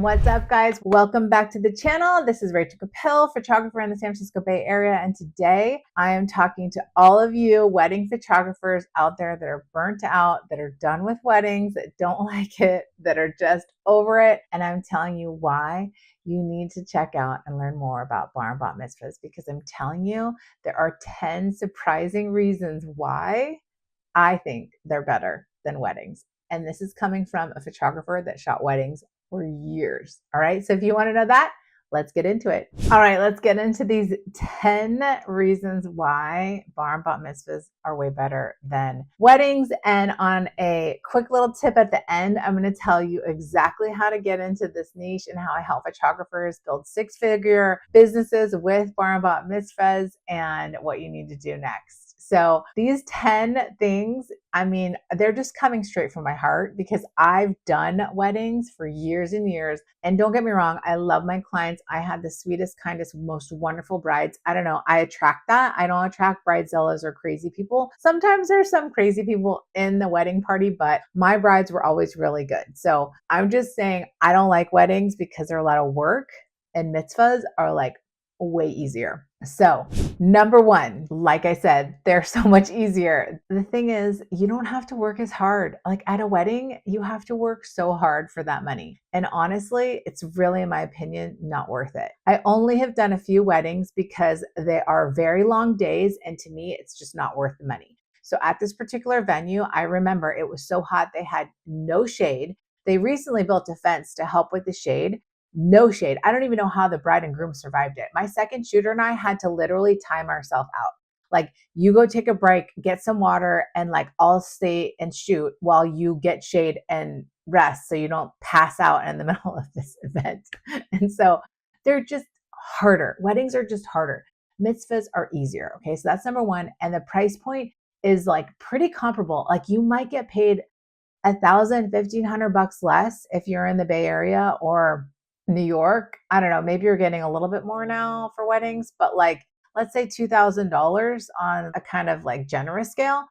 What's up, guys? Welcome back to the channel. This is Rachel Capel, photographer in the San Francisco Bay Area, and today I am talking to all of you wedding photographers out there that are burnt out, that are done with weddings, that don't like it, that are just over it, and I'm telling you why you need to check out and learn more about Bar Bat Mitzvahs, because I'm telling you there are 10 surprising reasons why I think they're better than weddings. And this is coming from a photographer that shot weddings for years. All right. So if you want to know that, let's get into it. All right. Let's get into these 10 reasons why bar and bat mitzvahs are way better than weddings. And on a quick little tip at the end, I'm going to tell you exactly how to get into this niche and how I help photographers build six-figure businesses with bar and bat mitzvahs and what you need to do next. So these 10 things, I mean, they're just coming straight from my heart because I've done weddings for years and years. And don't get me wrong, I love my clients. I had the sweetest, kindest, most wonderful brides. I don't know, I attract that. I don't attract bridezillas or crazy people. Sometimes there's some crazy people in the wedding party, but my brides were always really good. So I'm just saying I don't like weddings because they're a lot of work, and mitzvahs are like way easier. So number one, like I said, they're so much easier. The thing is, you don't have to work as hard. Like at a wedding, you have to work so hard for that money. And honestly, it's really, in my opinion, not worth it. I only have done a few weddings because they are very long days. And to me, it's just not worth the money. So at this particular venue, I remember it was so hot, they had no shade. They recently built a fence to help with the shade. No shade. I don't even know how the bride and groom survived it. My second shooter and I had to literally time ourselves out. Like, you go take a break, get some water, and like I'll stay and shoot while you get shade and rest so you don't pass out in the middle of this event. And so they're just harder. Weddings are just harder. Mitzvahs are easier. Okay. So that's number one. And the price point is like pretty comparable. Like you might get paid $1,000, $1,500 less if you're in the Bay Area or New York. I don't know, maybe you're getting a little bit more now for weddings, but like, let's say $2,000 on a kind of like generous scale.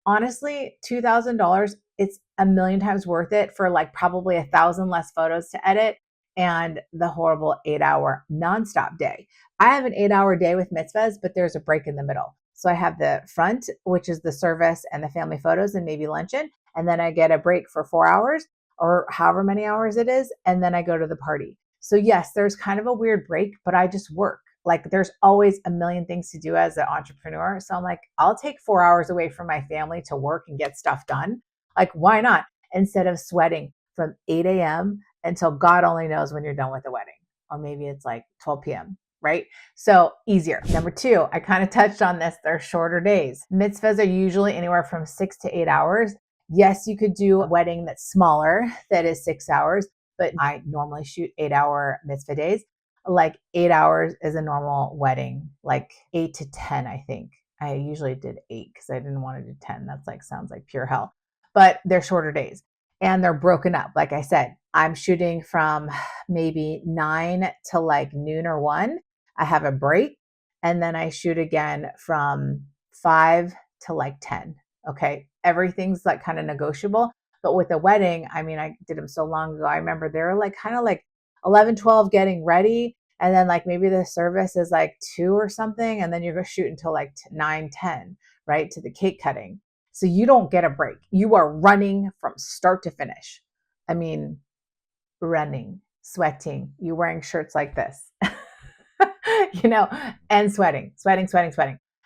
Honestly, $2,000, it's a million times worth it for like probably 1,000 less photos to edit and the horrible 8-hour nonstop day. I have an 8-hour day with mitzvahs, but there's a break in the middle. So I have the front, which is the service and the family photos and maybe luncheon. And then I get a break for 4 hours or however many hours it is. And then I go to the party. So yes, there's kind of a weird break, but I just work. Like there's always a million things to do as an entrepreneur. So I'm like, I'll take 4 hours away from my family to work and get stuff done. Like, why not? Instead of sweating from 8 a.m. until God only knows when you're done with the wedding. Or maybe it's like 12 p.m. Right? So easier. Number two, I kind of touched on this. They're shorter days. Mitzvahs are usually anywhere from 6 to 8 hours. Yes, you could do a wedding that's smaller, that is 6 hours, but I normally shoot 8-hour mitzvah days. Like 8 hours is a normal wedding, like 8 to 10, I think. I usually did 8 because I didn't want to do 10. That's like, sounds like pure hell. But they're shorter days and they're broken up. Like I said, I'm shooting from maybe 9 to like noon or 1. I have a break and then I shoot again from 5 to like 10. Okay. Everything's like kind of negotiable. But with a wedding, I mean, I did them so long ago. I remember they were like kind of like 11, 12 getting ready. And then like maybe the service is like 2 or something. And then you're going to shoot until like 9, 10, right? To the cake cutting. So you don't get a break. You are running from start to finish. I mean, running, sweating, you're wearing shirts like this, and sweating.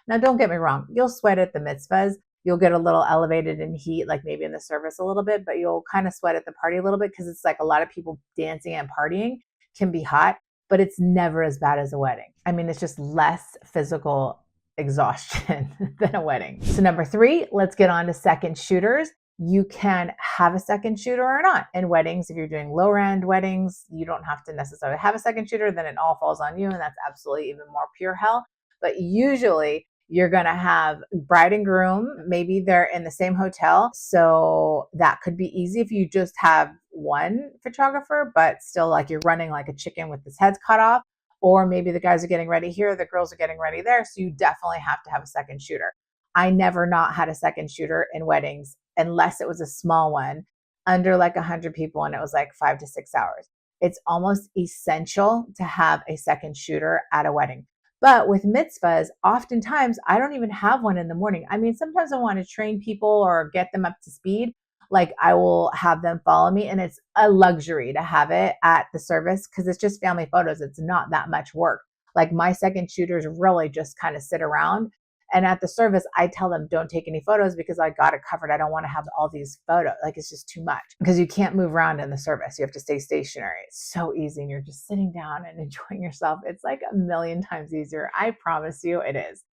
Now, don't get me wrong. You'll sweat at the mitzvahs. You'll get a little elevated in heat, like maybe in the service a little bit, but you'll kind of sweat at the party a little bit because it's like a lot of people dancing and partying can be hot, but it's never as bad as a wedding. I mean, it's just less physical exhaustion than a wedding. So number three, let's get on to second shooters. You can have a second shooter or not. In weddings, if you're doing lower end weddings, you don't have to necessarily have a second shooter, then it all falls on you. And that's absolutely even more pure hell. But usually you're going to have bride and groom. Maybe they're in the same hotel. So that could be easy if you just have one photographer, but still like you're running like a chicken with his head cut off. Or maybe the guys are getting ready here, the girls are getting ready there. So you definitely have to have a second shooter. I never not had a second shooter in weddings unless it was a small one under like 100 people and it was like 5 to 6 hours. It's almost essential to have a second shooter at a wedding. But with mitzvahs, oftentimes I don't even have one in the morning. I mean, sometimes I want to train people or get them up to speed. Like I will have them follow me, and it's a luxury to have it at the service because it's just family photos. It's not that much work. Like my second shooters really just kind of sit around. And at the service, I tell them, don't take any photos because I got it covered. I don't want to have all these photos. Like it's just too much because you can't move around in the service. You have to stay stationary. It's so easy. And you're just sitting down and enjoying yourself. It's like a million times easier. I promise you it is.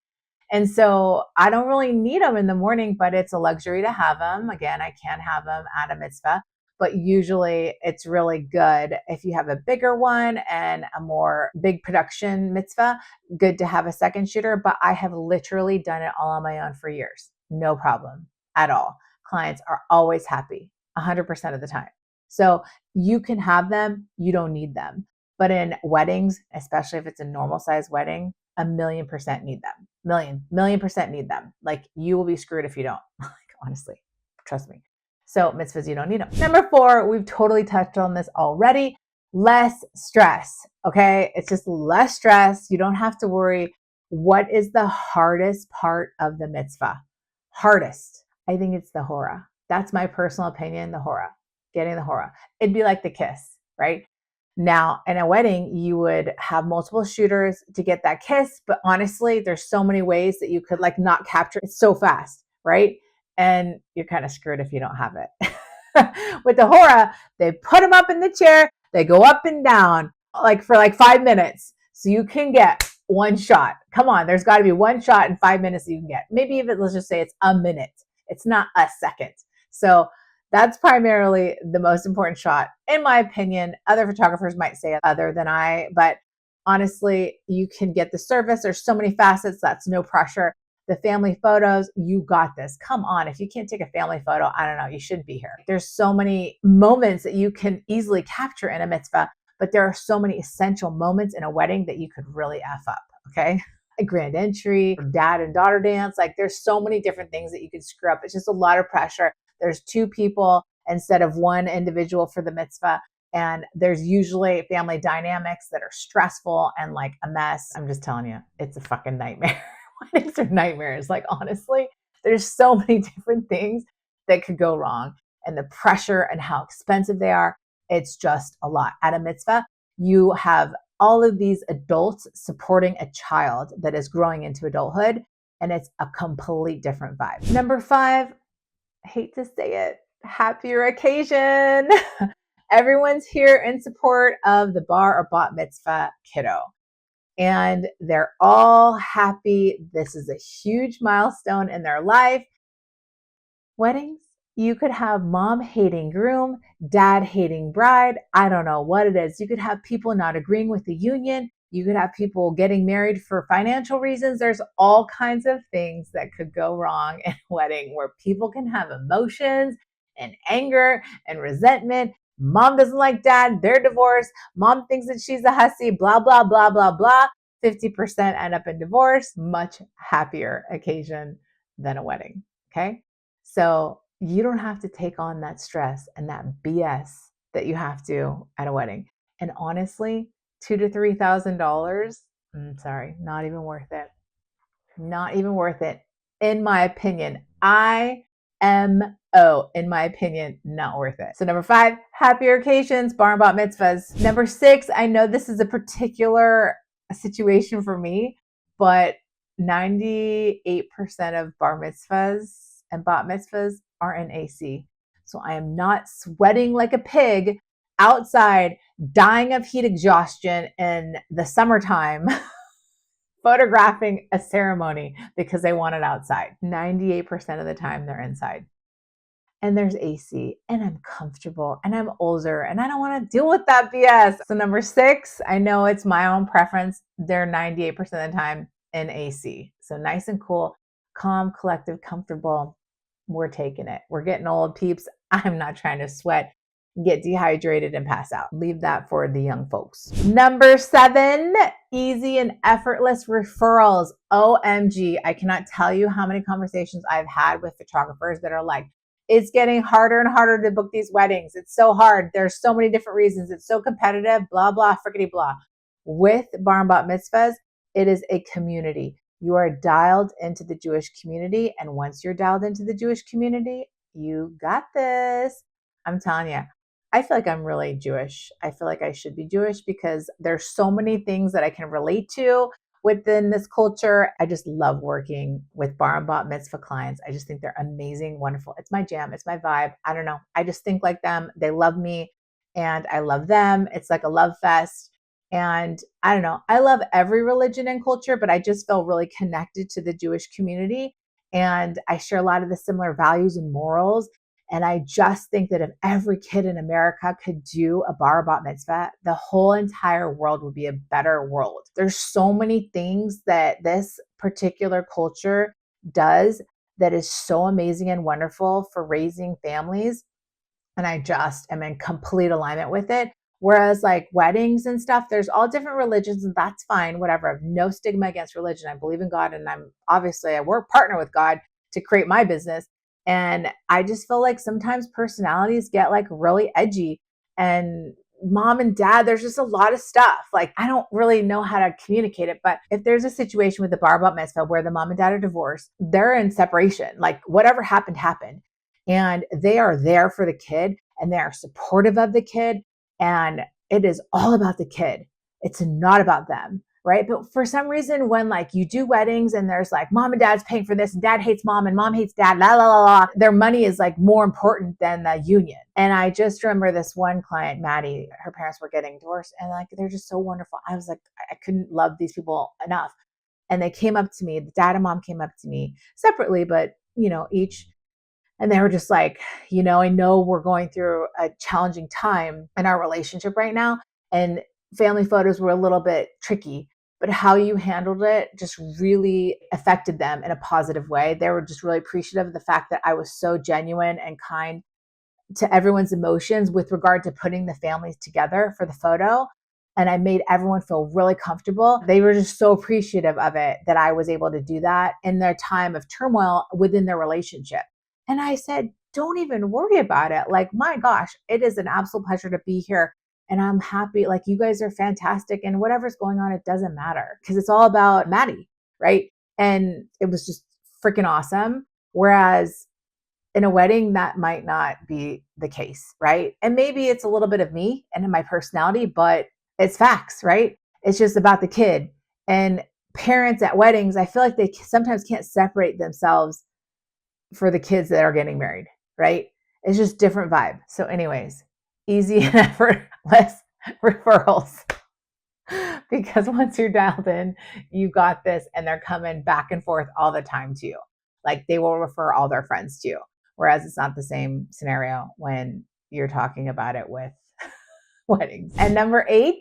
And so I don't really need them in the morning, but it's a luxury to have them. Again, I can't have them at a mitzvah, but usually it's really good if you have a bigger one and a more big production mitzvah, good to have a second shooter. But I have literally done it all on my own for years. No problem at all. Clients are always happy 100% of the time. So you can have them, you don't need them. But in weddings, especially if it's a normal size wedding, 1,000,000% need them. Million% need them. Like you will be screwed if you don't. Like honestly, trust me. So mitzvahs, you don't need them. Number 4, we've totally touched on this already. Less stress. Okay. It's just less stress. You don't have to worry. What is the hardest part of the mitzvah? Hardest. I think it's the hora. That's my personal opinion. The hora, getting the hora. It'd be like the kiss, right? Now, in a wedding, you would have multiple shooters to get that kiss, but honestly, there's so many ways that you could like not capture it so fast, right? And you're kind of screwed if you don't have it. With the hora, they put them up in the chair, they go up and down like for like 5 minutes. So you can get one shot. Come on, there's got to be one shot in 5 minutes that you can get. Maybe even let's just say it's a minute. It's not a second. So that's primarily the most important shot, in my opinion. Other photographers might say other than I, but honestly, you can get the service. There's so many facets. That's no pressure. The family photos, you got this. Come on. If you can't take a family photo, I don't know, you shouldn't be here. There's so many moments that you can easily capture in a mitzvah, but there are so many essential moments in a wedding that you could really F up, okay? A grand entry, dad and daughter dance. Like there's so many different things that you could screw up. It's just a lot of pressure. There's 2 people instead of 1 individual for the mitzvah. And there's usually family dynamics that are stressful and like a mess. I'm just telling you, it's a fucking nightmare. Weddings are nightmares. Like honestly, there's so many different things that could go wrong. And the pressure and how expensive they are, it's just a lot. At a mitzvah, you have all of these adults supporting a child that is growing into adulthood. And it's a complete different vibe. Number 5, I hate to say it, happier occasion. Everyone's here in support of the bar or bat mitzvah kiddo. And they're all happy. This is a huge milestone in their life. Weddings, you could have mom hating groom, dad hating bride. I don't know what it is. You could have people not agreeing with the union. You could have people getting married for financial reasons. There's all kinds of things that could go wrong in a wedding where people can have emotions and anger and resentment. Mom doesn't like dad. They're divorced. Mom thinks that she's a hussy, blah, blah, blah, blah, blah. 50% end up in divorce. Much happier occasion than a wedding. Okay. So you don't have to take on that stress and that BS that you have to at a wedding. And honestly, $2,000 to $3,000, sorry, not even worth it. Not even worth it. In my opinion, in my opinion, not worth it. So number 5, happier occasions, bar bat mitzvahs. Number 6, I know this is a particular situation for me, but 98% of bar mitzvahs and bat mitzvahs are in AC. So I am not sweating like a pig outside, dying of heat exhaustion in the summertime, photographing a ceremony because they want it outside. 98% of the time they're inside. And there's AC and I'm comfortable and I'm older and I don't want to deal with that BS. So number 6, I know it's my own preference. They're 98% of the time in AC. So nice and cool, calm, collective, comfortable. We're taking it. We're getting old, peeps. I'm not trying to sweat, get dehydrated and pass out. Leave that for the young folks. Number 7, easy and effortless referrals. OMG. I cannot tell you how many conversations I've had with photographers that are like, It's getting harder and harder to book these weddings. It's so hard. There's so many different reasons. It's so competitive, blah, blah, frickety blah. With Bar Bat Mitzvahs, it is a community. You are dialed into the Jewish community. And once you're dialed into the Jewish community, you got this. I'm telling you, I feel like I'm really Jewish. I feel like I should be Jewish because there's so many things that I can relate to within this culture. I just love working with Bar Bat Mitzvah clients. I just think they're amazing, wonderful. It's my jam. It's my vibe. I don't know. I just think like them. They love me and I love them. It's like a love fest. And I don't know, I love every religion and culture, but I just feel really connected to the Jewish community. And I share a lot of the similar values and morals. And I just think that if every kid in America could do a Bar Bat Mitzvah, the whole entire world would be a better world. There's so many things that this particular culture does that is so amazing and wonderful for raising families. And I just am in complete alignment with it. Whereas like weddings and stuff, there's all different religions and that's fine, whatever. I have no stigma against religion. I believe in God and I work partner with God to create my business. And I just feel like sometimes personalities get like really edgy and mom and dad, there's just a lot of stuff. Like I don't really know how to communicate it, but if there's a situation with the Bar Bat Mitzvah where the mom and dad are divorced, they're in separation, like whatever happened, happened. And they are there for the kid and they are supportive of the kid. And it is all about the kid. It's not about them, right? But for some reason, when like you do weddings and there's like mom and dad's paying for this and dad hates mom and mom hates dad, la, la, la, la, their money is like more important than the union. And I just remember this one client, Maddie, her parents were getting divorced and like, they're just so wonderful. I was like, I couldn't love these people enough. And they came up to me, the dad and mom came up to me separately, but each. And they were just like, I know we're going through a challenging time in our relationship right now. And family photos were a little bit tricky, but how you handled it just really affected them in a positive way. They were just really appreciative of the fact that I was so genuine and kind to everyone's emotions with regard to putting the families together for the photo. And I made everyone feel really comfortable. They were just so appreciative of it that I was able to do that in their time of turmoil within their relationship. And I said, don't even worry about it. Like, my gosh, it is an absolute pleasure to be here. And I'm happy. Like, you guys are fantastic. And whatever's going on, it doesn't matter because it's all about Maddie, right? And it was just freaking awesome. Whereas in a wedding, that might not be the case, right? And maybe it's a little bit of me and my personality, but it's facts, right? It's just about the kid. And parents at weddings, I feel like they sometimes can't separate themselves for the kids that are getting married, right? It's just different vibe. So anyways, easy and effortless referrals. Because once you're dialed in, you got this and they're coming back and forth all the time to you. Like they will refer all their friends to you. Whereas it's not the same scenario when you're talking about it with weddings. And number 8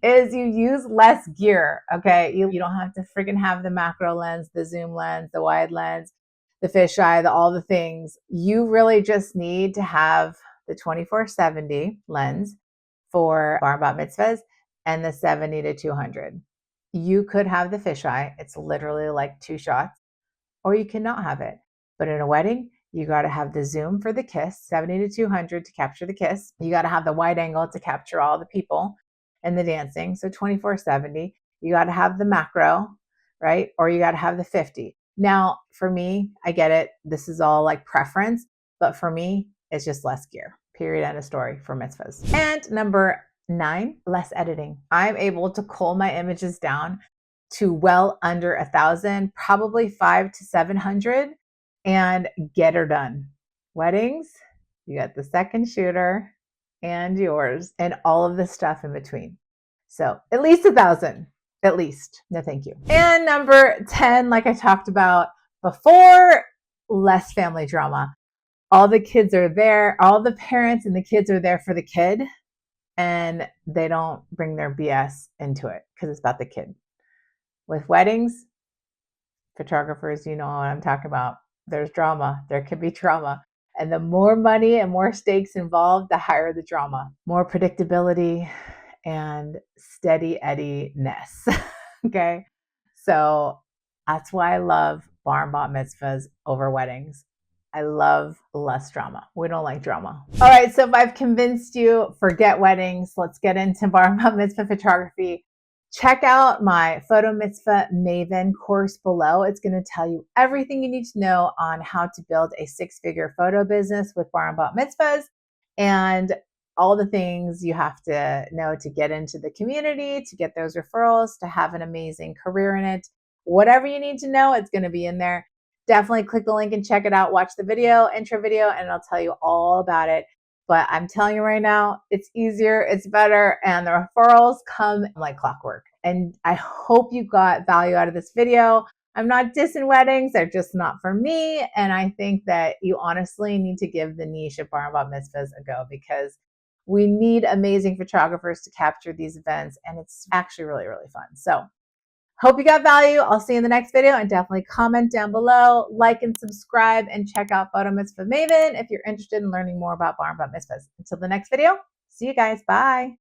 is you use less gear. Okay. You don't have to freaking have the macro lens, the zoom lens, the wide lens, the fisheye, all the things. You really just need to have the 24-70 lens for Bar Bat Mitzvahs and the 70 to 200. You could have the fisheye. It's literally like 2 shots, or you cannot have it. But in a wedding, you got to have the zoom for the kiss, 70 to 200 to capture the kiss. You got to have the wide angle to capture all the people and the dancing. So 24-70. You got to have the macro, right? Or you got to have the 50. Now, for me, I get it. This is all like preference, but for me, it's just less gear. Period. End of story for mitzvahs. And number 9, less editing. I'm able to cull my images down to well under 1,000, probably 500 to 700, and get her done. Weddings, you got the second shooter and yours and all of the stuff in between. So at least 1,000. At least. No, thank you. And number 10, like I talked about before, less family drama. All the kids are there. All the parents and the kids are there for the kid. And they don't bring their BS into it because it's about the kid. With weddings, photographers, you know what I'm talking about. There's drama. There can be trauma. And the more money and more stakes involved, the higher the drama. More predictability and steady Eddie-ness. Okay. So that's why I love Bar Bat Mitzvahs over weddings. I love less drama. We don't like drama. All right, so if I've convinced you, forget weddings. Let's get into Bar Bat Mitzvah photography. Check out my Photo Mitzvah Maven course below. It's going to tell you everything you need to know on how to build a six-figure photo business with Bar Bat Mitzvahs and all the things you have to know to get into the community, to get those referrals, to have an amazing career in it. Whatever you need to know, it's going to be in there. Definitely click the link and check it out. Watch the video, intro video, and I'll tell you all about it. But I'm telling you right now, it's easier, it's better, and the referrals come like clockwork. And I hope you got value out of this video. I'm not dissing weddings, they're just not for me. And I think that you honestly need to give the niche of Bar Bat Mitzvahs a go because we need amazing photographers to capture these events. And it's actually really, really fun. So hope you got value. I'll see you in the next video, and definitely comment down below, like and subscribe, and check out Photo Mitzvah Maven if you're interested in learning more about Bar Bat Mitzvahs. Until the next video, see you guys. Bye.